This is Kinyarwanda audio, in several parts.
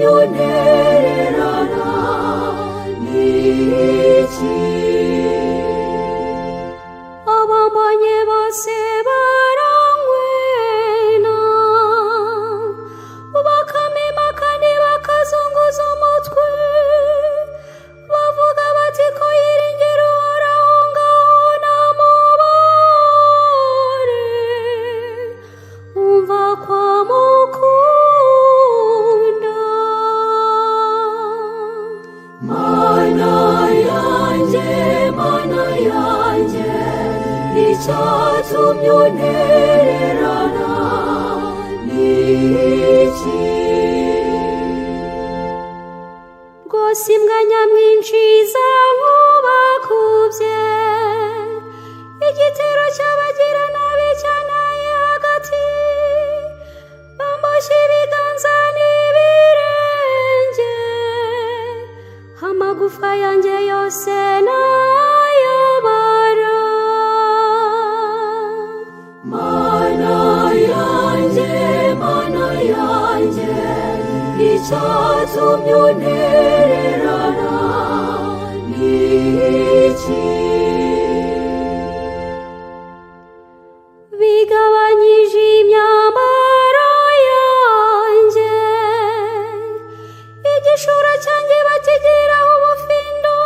icyatumye untererana ni iki? Abambonye bose barangwena, bakamima kandi bakazunguza umutwe, bavuga bati ko yiringira uhoraho ngaho namubare, umva kwa mukunda. Mana yanjye, icyatumye untererana ni iki? Rwose imbwa nyamwinshi zankubakubye, igitero cy'abagiranabi cyanaye hagati, bamboshye ibiganza n'ibirenge, amagufa yanjye yose nayabara. Mana yanjye, icyatumye untererana ni iki? Bigabanyije imyambaro yanjye, igishura cyanjye bakigiraho ubufindo,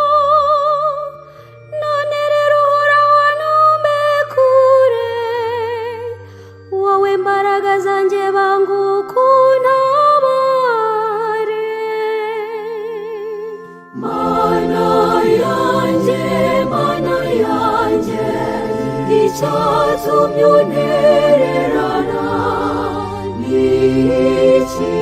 none rero uhoraho ntumbe kure, wowe mbaraga zanjye banguka untabare. Mana yanjye, icyatumye untererana ni iki?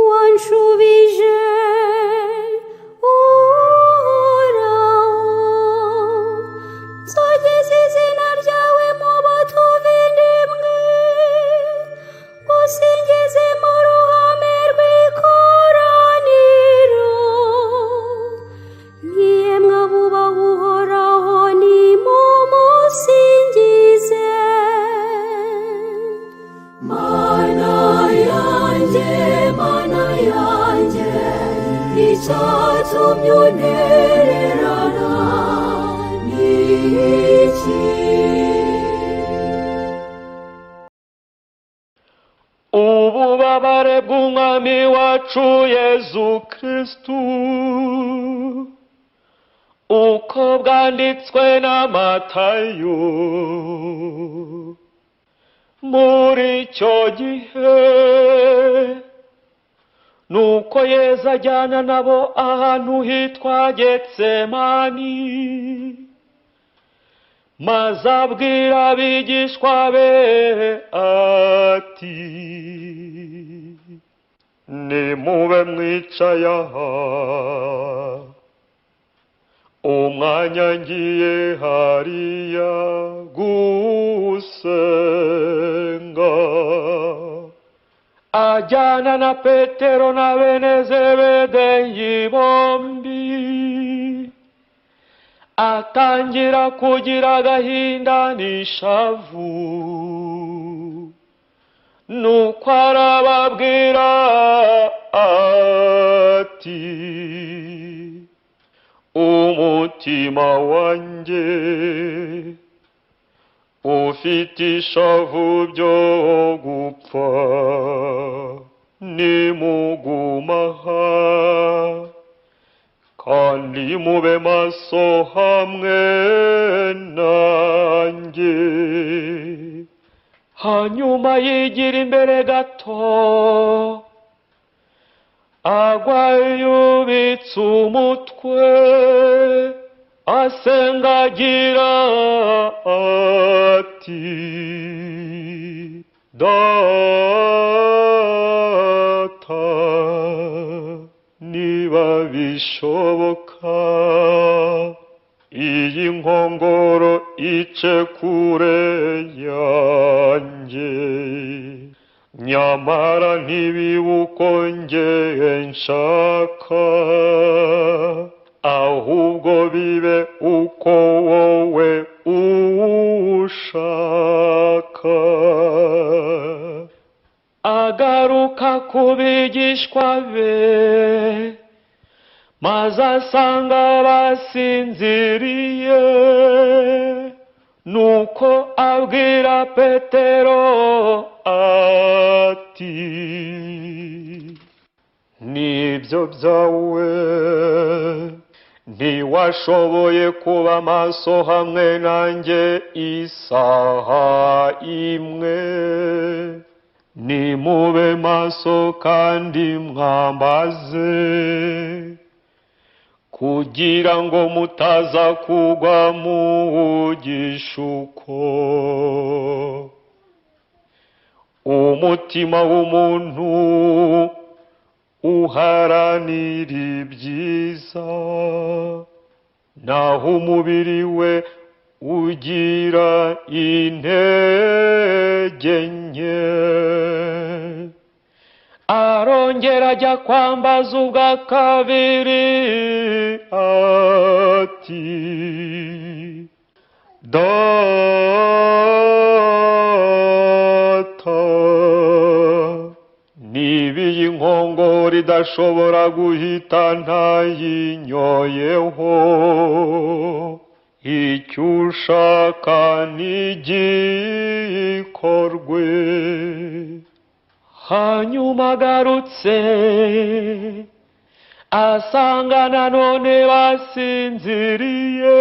Wanshubije uhoraho, nzogeza izina ryawe mu batuvindimwe, usingize mu ruhame rw'ikoraniro. Niyemwe abubaha uhoraho nimumusingize. Mana yanjye, icyatumye untererana ni iki? ububabare bw'umwami wacu Yezu Kristu uko bwanditswe na Matayo. Muri icyo gihe nuko Yezu ajyana nabo ahantu hitwa Getsemani, maze abwira abigishwa be ati, nimube mwicaye aha, umwanya ngiye hariya gusenga. Ajyana na Petero na bene Zebedeyi bombi, atangira kugira agahinda n'ishavu, nuko arababwira ati, umutima wanjye ufite ishavu byo gupfa, nimuguma aha kandi mube maso hamwe nanjye. Hanyuma yigira imbere gato, agwa yubitse umutwe, asenga agira ati, Data, niba bishoboka, iyi nkongoro ice kure yanjye, nyamara ntibibuko njye nshaka, ahubwo bibe uko wowe ushaka. agaruka ku bigishwa be, maze asanga basinziriye. Nuko abwira Petero ati, nibyo byawe, ntiwashoboye kuba maso hamwe nanjye isaha imwe. Nimube maso kandi mwambaze, kugira ngo mutaza kugwa mu gishuko. Umutima w'umuntu uharanira ibyiza, naho umubiri we ugira intege nke. Arongera ajya kwambaza ubwa kabiri ati, Data, niba iyi nkongoro idashobora guhita ntayinyoyeho, icyo ushaka nigikorwe. Hanyuma agarutse asanga nanone basinziriye,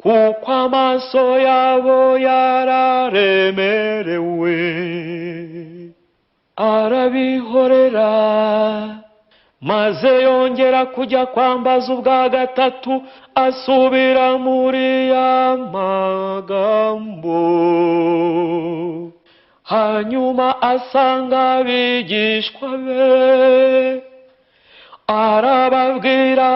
kuko amaso yabo yararemerewe. Arabihorera, maze yongera kujya kwambaza ubwa gatatu, asubira muri ya magambo. Hanyuma asanga abigishwa be, arababwira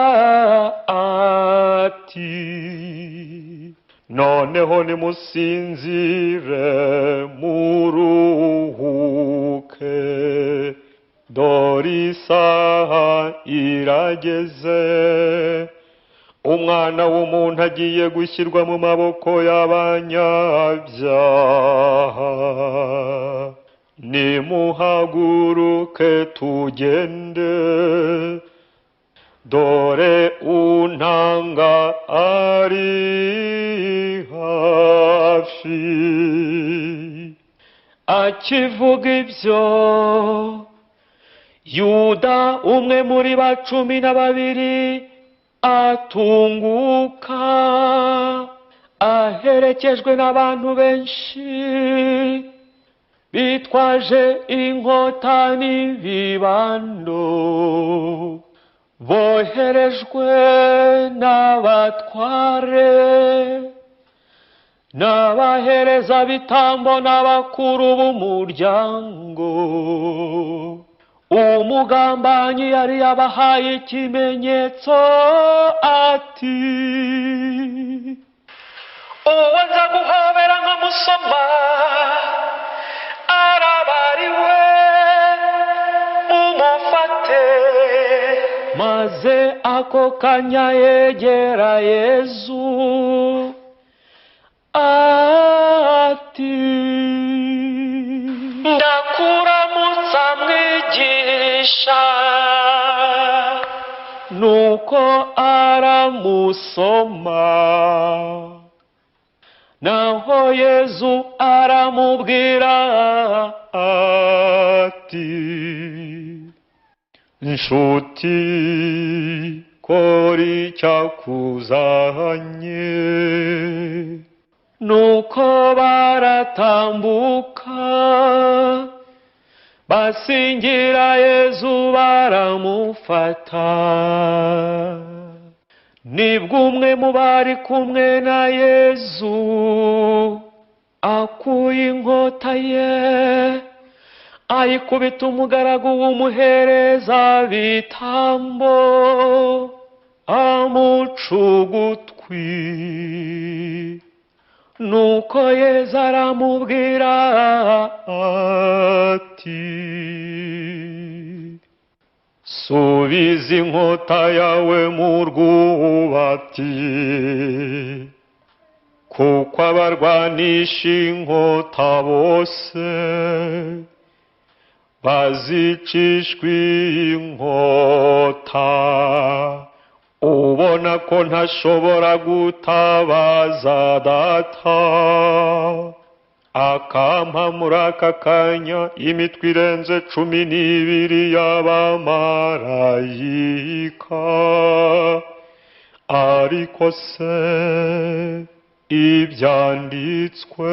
ati, noneho nimusinzire muruhuke, dore isaha irageze, umwana w'umuntu agiye gushyirwa mu maboko y'abanyabyaha. Nimuhaguruke tugende, dore untanga ari hafi. Akivuga ibyo, Yuda, umwe muri ba 12, atunguka, aherekejwe n'abantu benshi, bitwaje inkota n'ibibando, boherejwe n'abatware n'abaherezabitambo n'abakuru b'umuryango. Umugambanyi yari yabahaye ikimenyetso ati, uwo nza guhobera nkamusoma arabariwe, mumufate. Maze ako kanya yegera Yesu ati, ndakuramutsa mwigisha. Nuko aramusoma, naho Yesu aramubwira ati, nshuti, kora icyakuzanye. Nuko baratambuka, basingira Yesu baramufata. Nibwo umwe mu bari kumwe na Yesu akuye inkota ye, ayikubita umugaragu w'umuherezabitambo, amuca ugutwi. Nuko Yesu aramubwira ati, subiza inkota yawe mu rwubati, kuko abarwanisha inkota bose bazicishwa inkota. Ubona ko ntashobora gutabaza Data, akampa muri aka kanya imitwe irenze 12 y'abamarayika. Ariko se ibyanditswe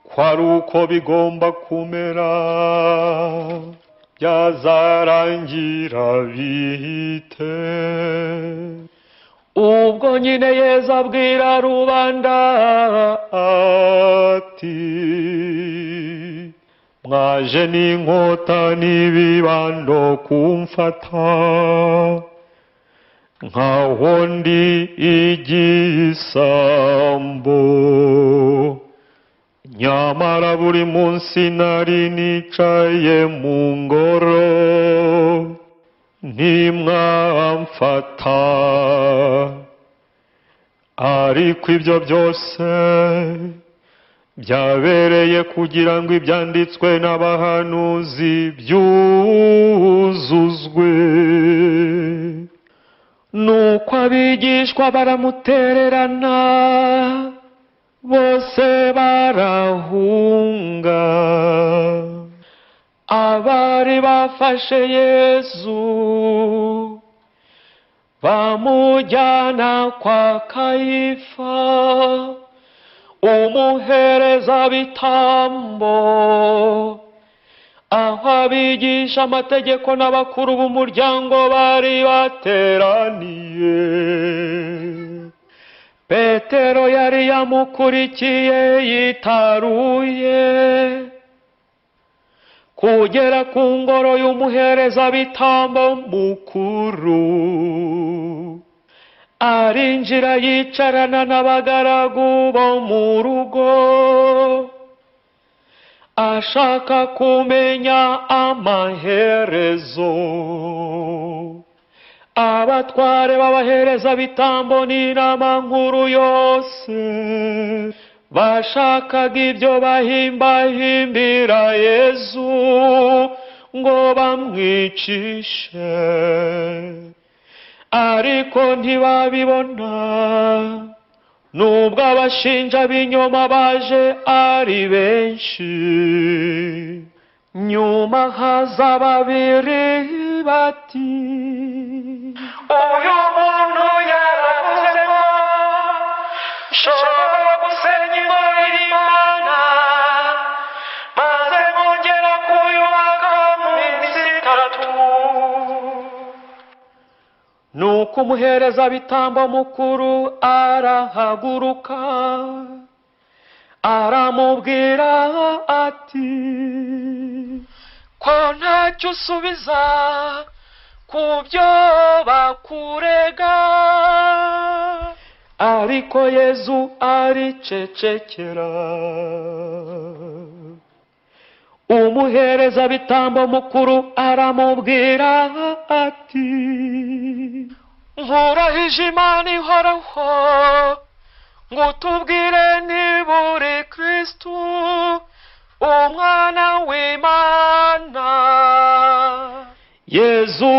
ko ari uko bigomba kumera, byazarangira bite? ubwo nyine Yesu abwira rubanda Ati, mwaje n'inkota n'ibibando kumfata, nkaho ndi igisambo. Nyamara buri munsi nari nicaye mu ngoro, ntimwamfata. Ariko ibyo byose byabereye kugira ngo ibyanditswe n'abahanuzi byuzuzwe. nuko abigishwa baramutererana, bose barahunga. Abari bafashe Yesu bamujyana kwa Kayifa, umuherezabitambo, aho abigisha amategeko n'abakuru b'umuryango bari bateraniye. Petero yari yamukurikiye yitaruye kugera ku ngoro y'umuherezabitambo mukuru. Arinjira yicarana n'abagaragu bo mu rugo, ashaka kumenya amaherezo. Abatware b'abaherezabitambo n'inama nkuru yose bashakaga ibyo bahimbahimbira Yesu ngo bamwicishe, ariko ntibabibona, nubwo abashinja b'inyoma baje ari benshi. Nyuma haza babiri bati, uyu muntu yaravuze ngo nshobora gusenya ingoro y'Imana maze nkongera kuyubaka mu minsi 3. Nuko umuherezabitambo mukuru arahaguruka, aramubwira ati, ko ntacyo usubiza ku byo bakurega? Ariko Yesu aricecekera. Umuherezabitambo mukuru aramubwira ati, nkurahije Imana ihoraho ngo utubwire niba uri Kristo, umwana w'Imana. Yesu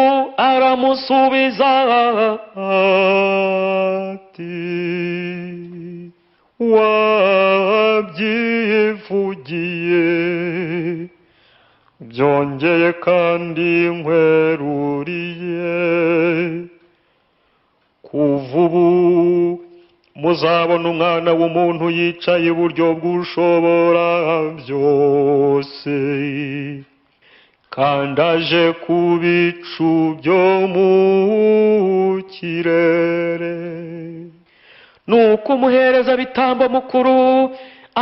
aramusubiza ati, wabyivugiye. Byongeye kandi nkweruriye, kuva ubu muzabona Umwana w'umuntu yicaye iburyo bw'ushobora byose, kandi aje ku bicu byo mu kirere. Nuko umuherezabitambo mukuru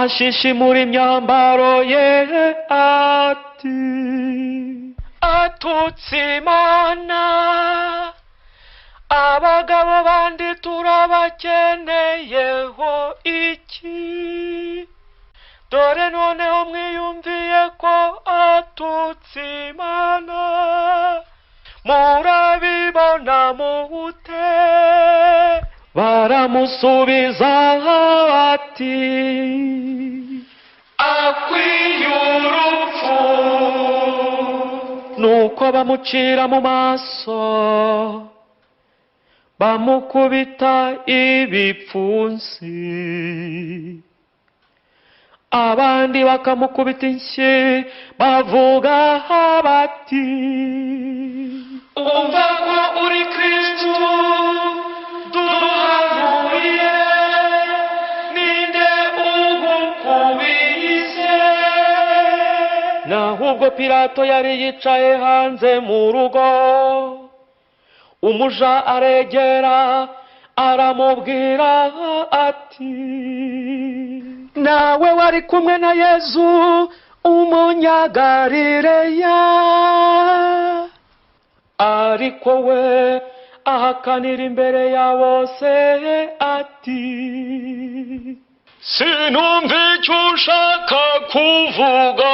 ashishimura imyambaro ye ati, atutse Imana, abagabo bandi turabakeneyeho iki? Dore noneho mwiyumviye ko atutse Imana, murabibona mute? Baramusubiza bati, akwiye urupfu. nuko bamucira mu maso, bamukubita ibipfunsi, abandi bakamukubita inshyi bavuga bati, umva ko uri Kristo, duhanuriye, ninde ugukubise? Naho ubwo Pilato yari yicaye hanze mu rugo, umuja aregera aramubwira ati, nawe wari kumwe na Yesu umunyagalileya? Ariko we ahakanira imbere ya bose ati, sinumva icyo ushaka kuvuga.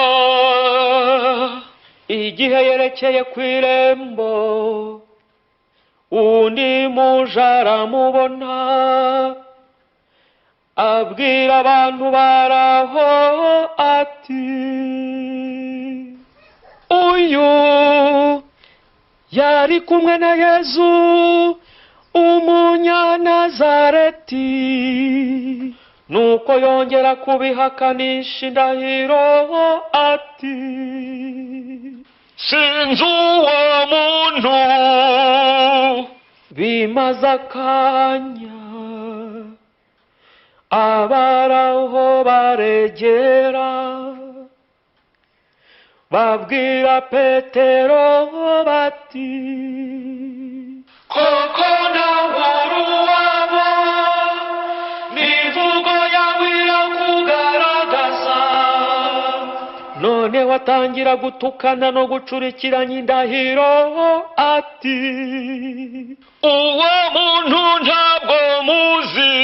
Igihe yerekeye ku irembo, undi muja aramubona, abwira abantu baraho ati, uyu yari kumwe na Yesu umunyanazareti. Nuko yongera kubihakanisha indahiro ati, sinzi uwo muntu. Bimaze akanya, abaraho baregera, babwira Petero bati, koko nawe uri uwabo, n'imvugo yawe irakugaragaza. None watangira gutukana no gucurikiranya indahiro ati, uwo muntu ntabwo muzi.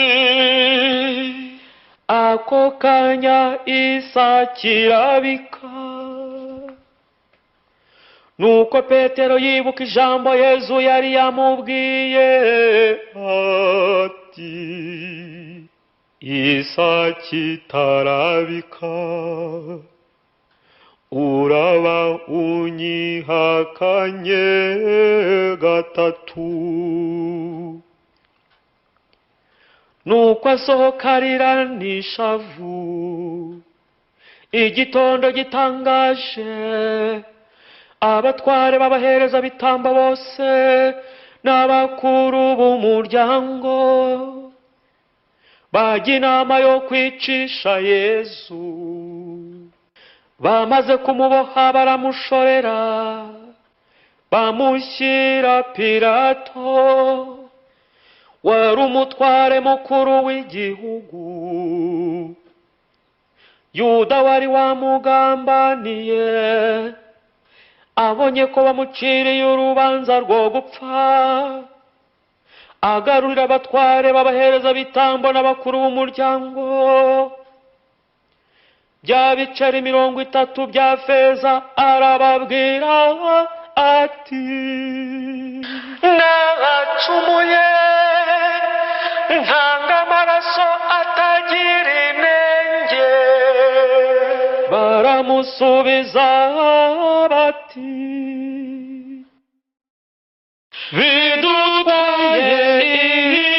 Ako kanya isa kirabika, nuko Petero yibuka ijambo Yesu yari yamubwiye ati, isa kitarabika uraba unyihakanye gatatu. Nuko asohoka arira n'ishavu. Igitondo gitangaje, abatware b'abahereza bitambo bose n'abakuru b'umuryango bajya inama yo kwicisha Yesu. Bamaze kumuboha baramushorera, bamushyira Pilato, wari umutware mukuru w'igihugu. Yuda wari wamugambaniye, abonye ko bamuciriye urubanza rwo gupfa, agarurira abatware b'abahereza bitambo n'abakuru b'umuryango bya biceri 30 bya feza, arababwira ati, nabacumuye, ntanga amaraso atagira inenge. Baramusubiza bati, bidutwaye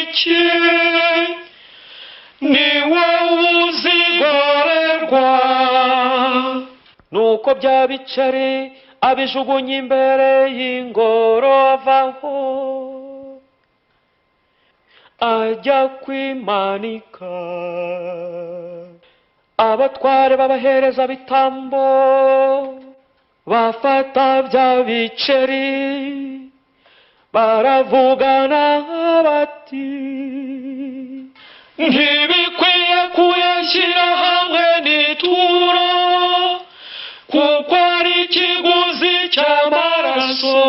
iki? Ni wowe uzigorerwa. Nuko bya biceri abijugunya imbere y'ingoro, avaho ajya kwimanika. Abatware b'abahereza bitambo bafata bya biceri, baravugana bati, ntibikwiye kuyashyira hamwe n'ituro, kuko ari ikiguzi cy'amaraso.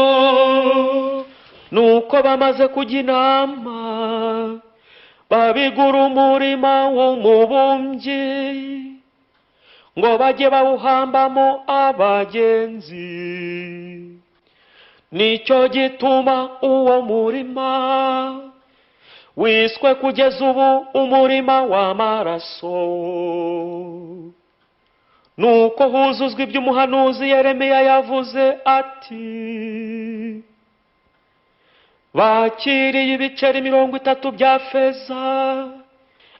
Nuko bamaze kujya inama, babigura umurima w'umubumbyi ngo bajye bawuhambamo abagenzi. Nicyo gituma uwo murima wiswe kugeza ubu umurima w'amaraso. nuko huzuzwa iby'umuhanuzi Yeremiya yavuze ati: bakiriye ibiceri 30 bya feza,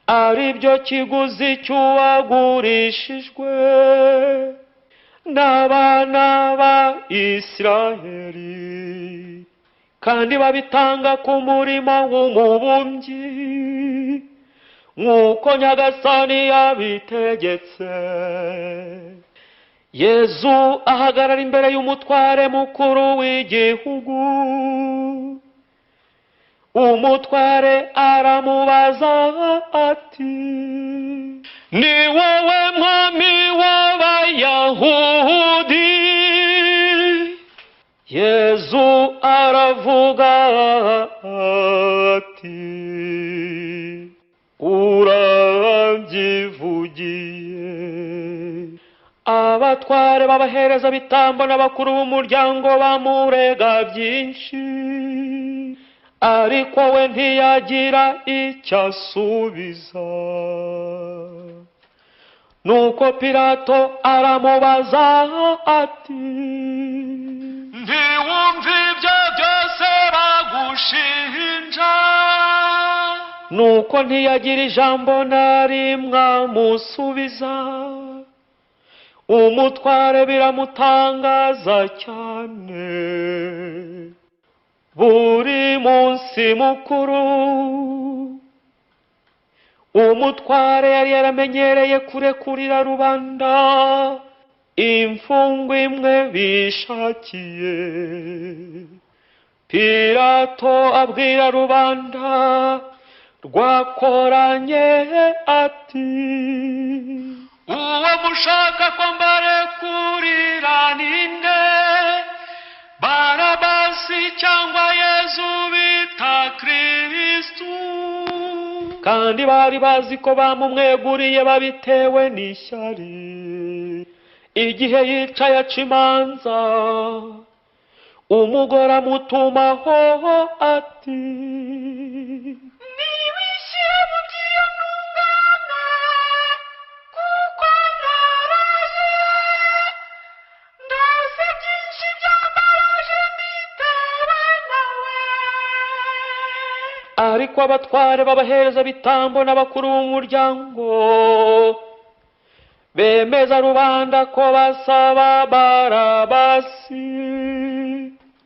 ari byo kiguzi cy'uwagurishijwe n'abana ba Isiraheli, kandi babitanga ku murimo w'umubumbyi nk'uko Nyagasani yabitegetse. Yezu ahagarara imbere y'umutware mukuru w'igihugu. Umutware aramubaza ati: ni wowe mwami w'Abayahudi? Yezu aravuga ati: urabyivugiye. Abatware b'abahereza bitambo n'abakuru b'umuryango bamurega byinshi, ariko we ntiyagira icyo asubiza. Nuko Pilato aramubaza ati: ntiwumva ibyo byose bagushinja? Nuko ntiyagira ijambo na rimwe amusubiza. Umutware biramutangaza cyane. Buri munsi mukuru umutware yari yaramenyereye kurekurira rubanda imfungwa imwe bishakiye. Pilato abwira rubanda rwakoranye ati: uwo mushaka ko mbarekurira ni nde? Barabasi cyangwa Yezu bita Kristu? Kandi bari bazi ko bamumweguriye babitewe n'ishyari. Igihe yicaye aca imanza, umugore amutumaho ati: niwishyire mu by'iyo ntungane, kuko naraze ndazi byinshi byambabaje bitewe nawe. Ariko abatware b'abahereza bitambo n'abakuru b'umuryango bemeza rubanda ko basaba Barabasi.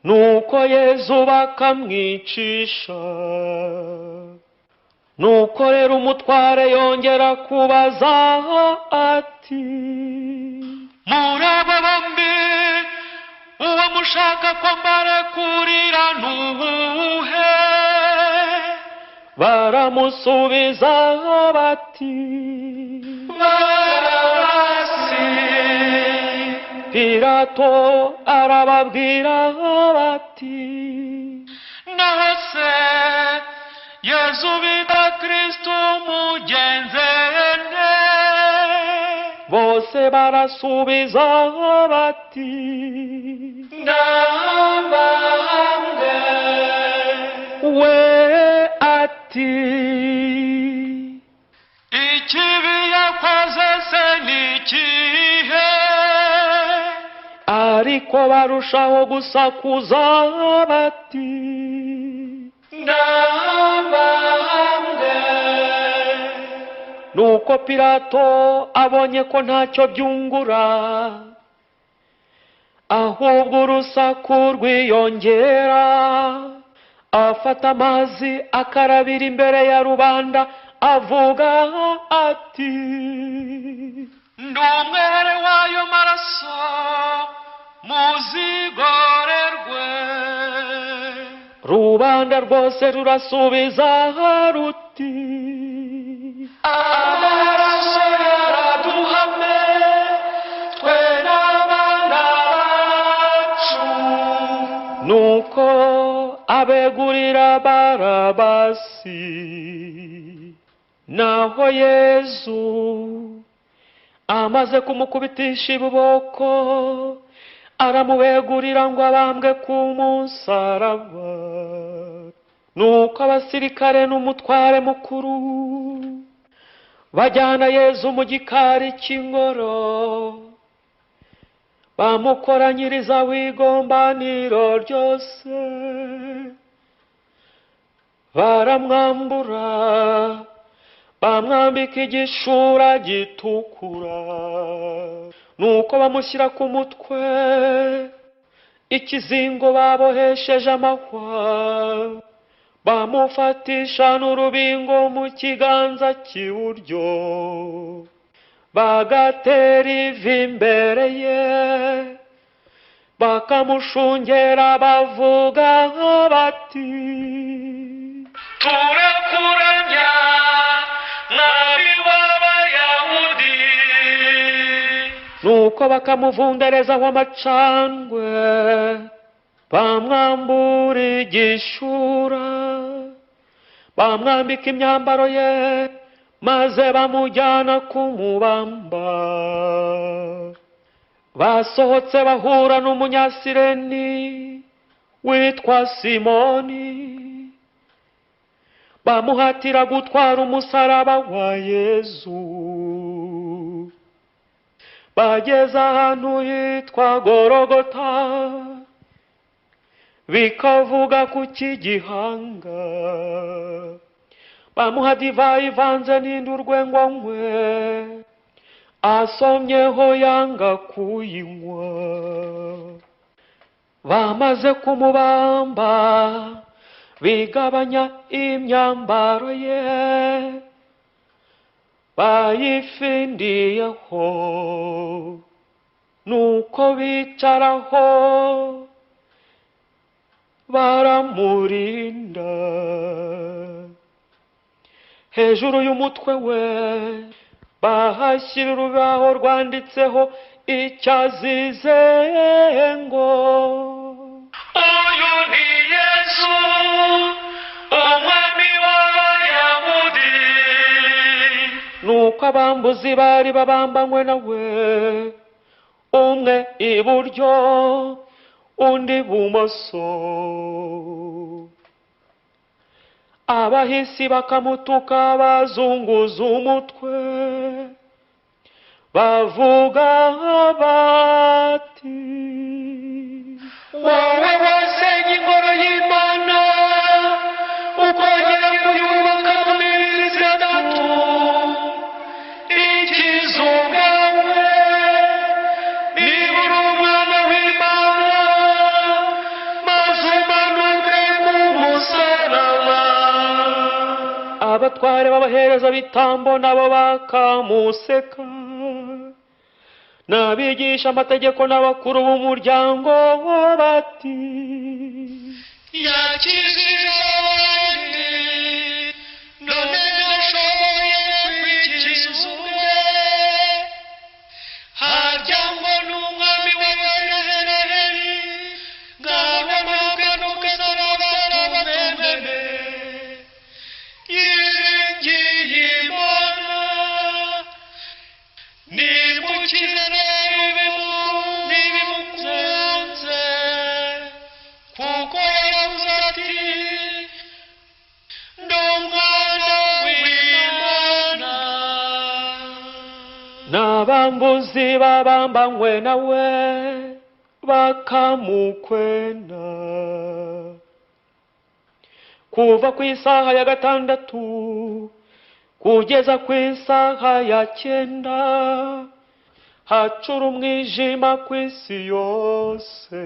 Nuko Yezu bakamwicisha. Nuko rero umutware yongera kubaza ati: muri aba bombi uwo mushaka ko mbarekurira nuwuhe? Baramusubiza bati: Barabasi. Pilato arababwira bati: naho se Yezu bita Kristu mugenze nte? Bose barasubiza bati: ndabambwe. We ati: ikibi yakoze se ni ikihe? Ariko barushaho gusakuza bati: ndabambwe. Nuko Pilato abonye ko ntacyo byungura, ahubwo urusaku rwiyongera, afata amazi akarabira imbere ya rubanda avuga ati: ndi umwere w'ayo maraso, muzigorerwe. Rubanda rwose rurasubiza ruti: amaraso yaraduhame twe n'abana bacu. Nuko abegurira Barabasi. Naho Yezu amaze kumukubitisha ibiboko, aramubegurira ngo abambwe ku musaraba. Nuko abasirikare n'umutware mukuru bajyana Yezu mu gikari cy'ingoro, bamukoranyiriza w'igombaniro ryose, baramwambura, bamwambika igishura gitukura, nuko bamushyira ku mutwe ikizingo babohesheje amahwa, bamufatisha n'urubingo mu kiganza cy'iburyo, bagatera ivi imbere ye, bakamushungera bavuga bati, turakuramya mwami w'Abayahudi. Nuko bakamuvunderezaho amacandwe, bamwambura igishura, bamwambika imyambaro ye, maze bamujyana kumubamba. Basohotse bahura n'umunyasireni witwa Simoni, bamuhatira gutwara umusaraba wa Yezu. Bageze ahantu hitwa Gorogota, bikavuga ku cy'igihanga, bamuha divayi ivanze n'indurwe ngo anywe, asomyeho yanga kuyinywa. Bamaze kumubamba, bigabanya imyambaro ye, bayifindiyeho, nuko bicaraho, baramurinda. Hejuru y'umutwe we bahashyira urubaho rwanditseho icyo azize ngo, uyu ni Yesu umwami w'Abayahudi. Nuko abambuzi bari babambanywe nawe, umwe iburyo undi ibumoso, abahisi bakamutuka bazunguza umutwe, bavuga bati, wowe wasenye ingoro y'Imana, ukongera kuyubaka mu minsi itatu, ikiza ubwawe, niba uri umwana w'Imana, maze umanuke ku musaraba. Abatware b'abaherezabitambo nabo bakamuseka, n'abigisha amategeko n'abakuru b'umuryango bati, yakijije abandi, none ntashoboye kwikiza ubwe, harya ngo ni umwami w'Abisiraheli, ngaho nuganuke n'abatumwemere, yiringiye Imana, nimukize ntibimukunze, kuko yaravuze ati, ndi umwana w'Imana. N'abambuzi babambanywe nawe bakamukwena. Kuva ku isaha ya 6 kugeza ku isaha ya 9, hacura umwijima ku isi yose.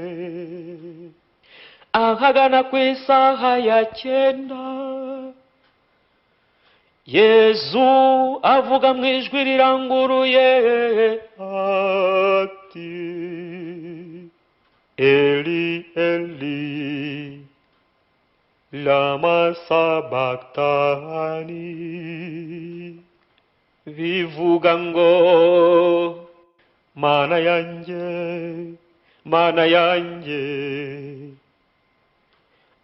Ahagana ku isaha ya 9, Yezu avuga mu ijwi riranguruye ati, Eli, Eli, lama sabachthani. Bivuga ngo, Mana yanjye, Mana yanjye,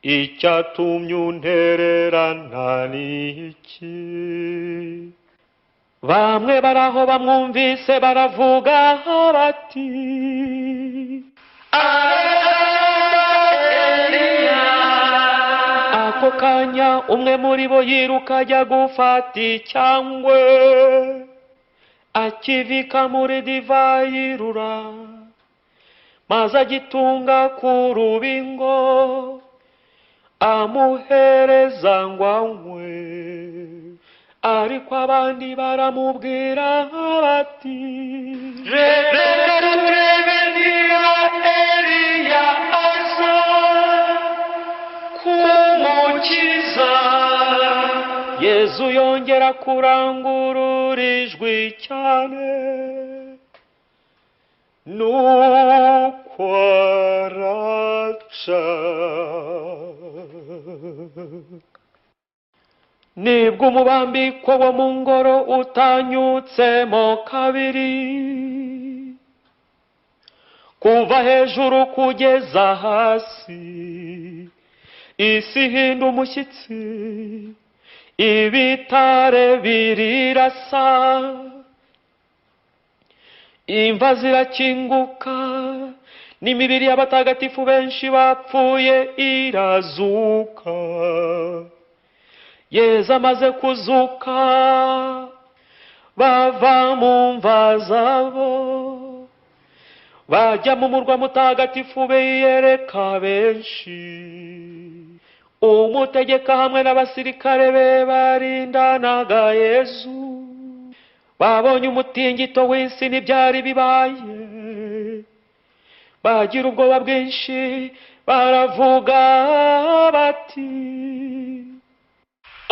icyatumye untererana ni iki? Bamwe baraho bamwumvise baravuga bati, Eliya. Ako kanya umwe muri bo yiruka ajya gufata icyangwe, akivika muri divayi rura, maze agitunga ku rubingo, amuhereza ngo anywe. Ariko abandi baramubwira bati, reka turebe niba Eliya aza kumukiza. Yesu yongera kurangurura ijwi cyane, nuko araca. Nibwo umubambiko wo mu ngoro utanyutsemo kabiri, kuva hejuru kugeza hasi, isi ihinda umushyitsi, ibitare birirasa, imva zirakinguka, n'imibiri y'abatagatifu benshi bapfuye irazuka. Yesu amaze kuzuka, bava mu mva zabo, bajya mu murwa mutagatifu biyereka benshi. Umutegeka hamwe n'abasirikare be barindanaga Yesu, babonye umutingito w'isi n'ibyari bibaye, bagira ubwoba bwinshi, baravuga bati,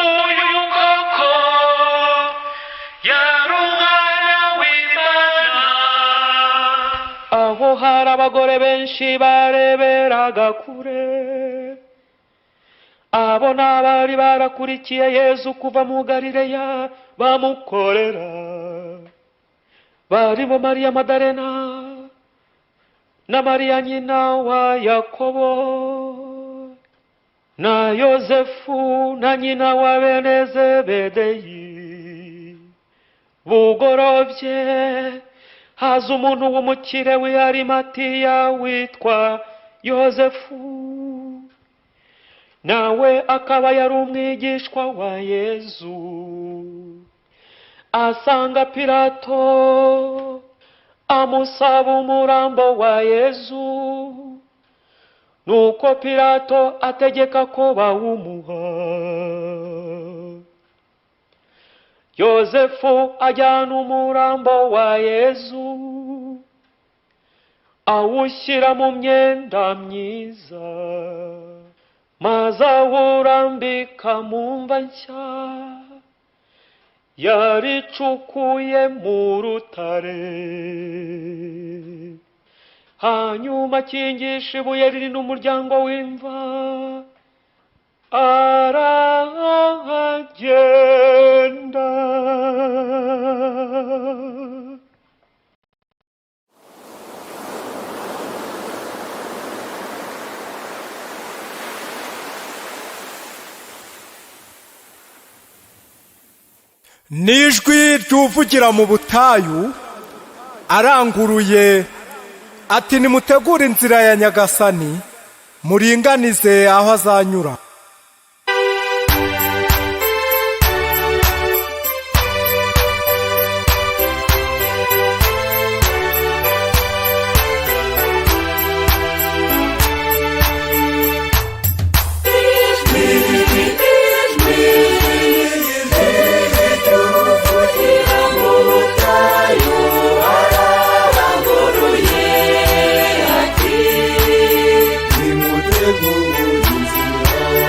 uyu koko yari umwana w'Imana. Aho hari abagore benshi bareberaga kure, abo ni abari barakurikiye Yesu kuva mu Galileya bamukorera, barimo Mariya Madarena na Mariya nyina wa Yakobo na Yosefu na nyina wa bene Zebedeyi. Bugorovye haza umuntu w'umukire w'i Arimatiya witwa Yosefu, nawe akaba yari umwigishwa wa Yesu. Asanga Pilato amusaba umurambo wa Yesu, nuko Pilato ategeka ko bawumuha. Yosefu ajyana umurambo wa Yesu, awushyira mu myenda myiza, maze awurambika mu mva nshya yaricukuye mu rutare. Hanyuma akingisha ibuye rinini umuryango w'imva, aragenda. Nijwi ryuvugira mu butayu aranguruye ati, nimutegure inzira ya Nyagasani, muringanize aho azanyura. Nimutegure inzira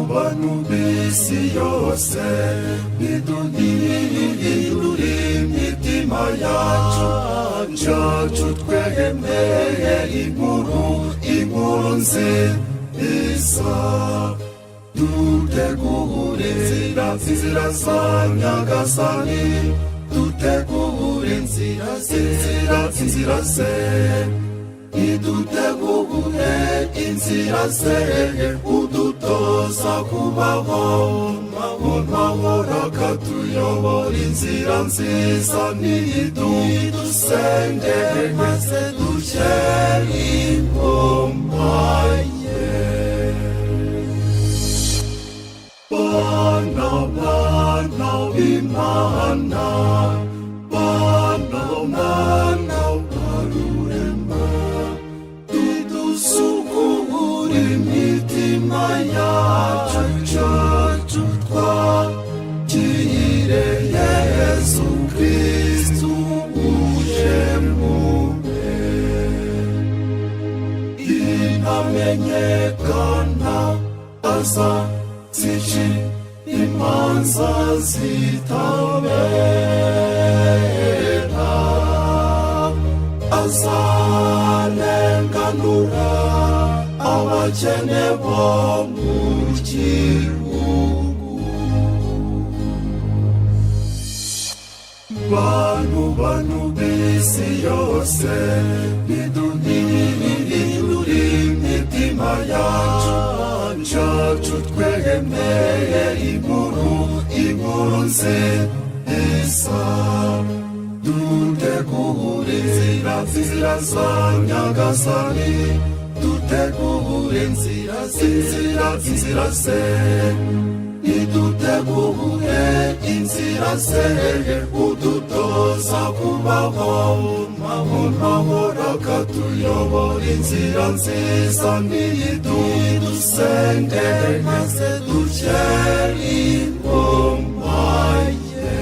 bantu b'isi yose nidudihindure imitima yacu twemeye inkuru nziza dutegure inzira za Nyagasani dutegure inzira ze idutegure inzira ze udutoza kubaho mahoro akatuyobora inzira nziza nidusenge maze dushyire ingoma ye bana b'Imana bana barurema dusukure imitima yacu twakire Yesu Kristu uje mube inamenyekana aza zici imanza zitabera azarenganura abakene bo mu gihugu bantu b'isi yose nidudihindure imitima yacu twemeye inkuru nziza dutegure inzira za Nyagasani dutegure inzira ze idutegure inzira ze udutoza kubaho mahoro akatuyobora inzira nziza nidusenge maze dushyire ingoma ye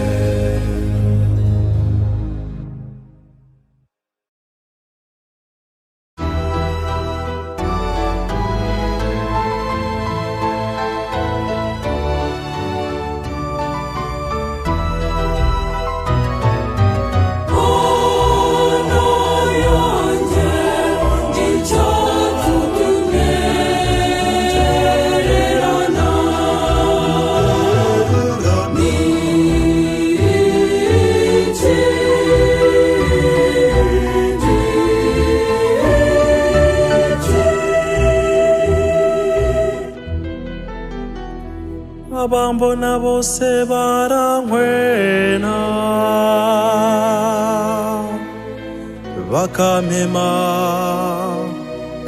abambona bose barankwena bakampema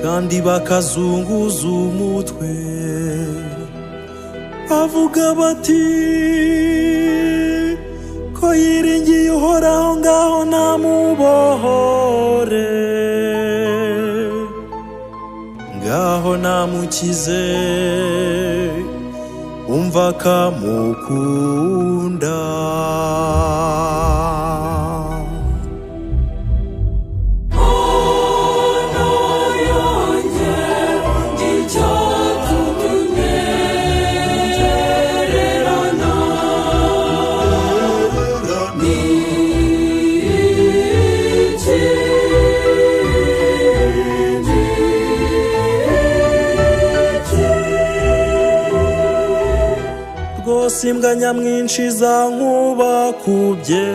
kandi bakazunguza umutwe bavuga bati ko yiringiye uhoraho ngaho namubohore ngaho namukize umva kamukunda imbwa nyamwinshi zankubakubye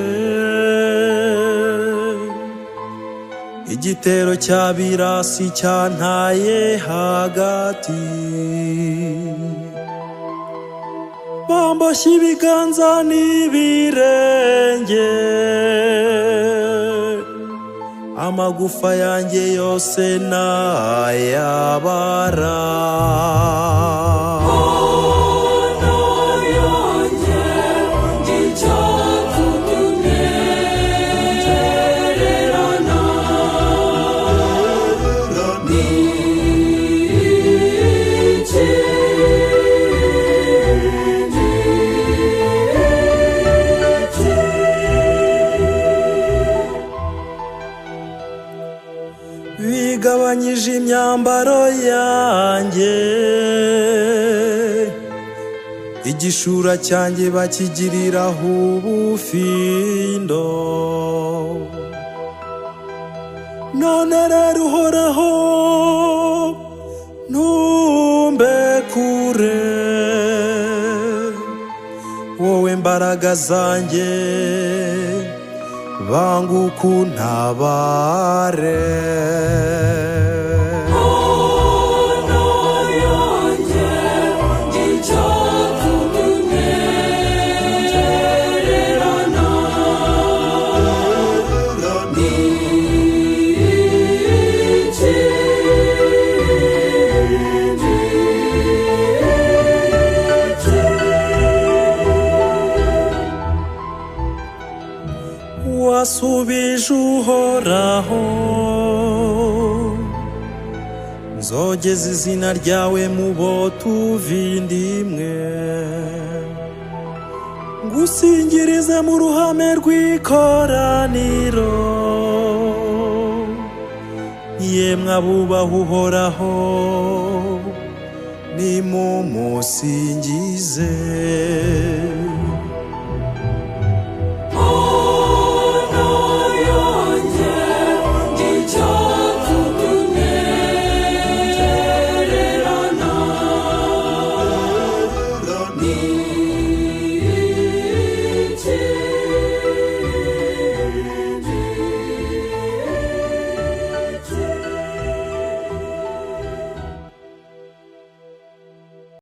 igitero cya birasi cyantaye hagati bamboshye ibiganza n'ibirenge amagufa yanjye yose nayabara bigabanyije imyambaro yanjye igishura cyanjye bakigiriraho ubufindo. None rero uhoraho ntumbe kure, wowe mbaraga zanjye banguka untabare. Wasubije uhoraho, nzogeza izina ryawe mu bo tuvindimwe, ngusingirize mu ruhame rw'ikoraniro. Yemwe abubaha uhoraho nimumusingize.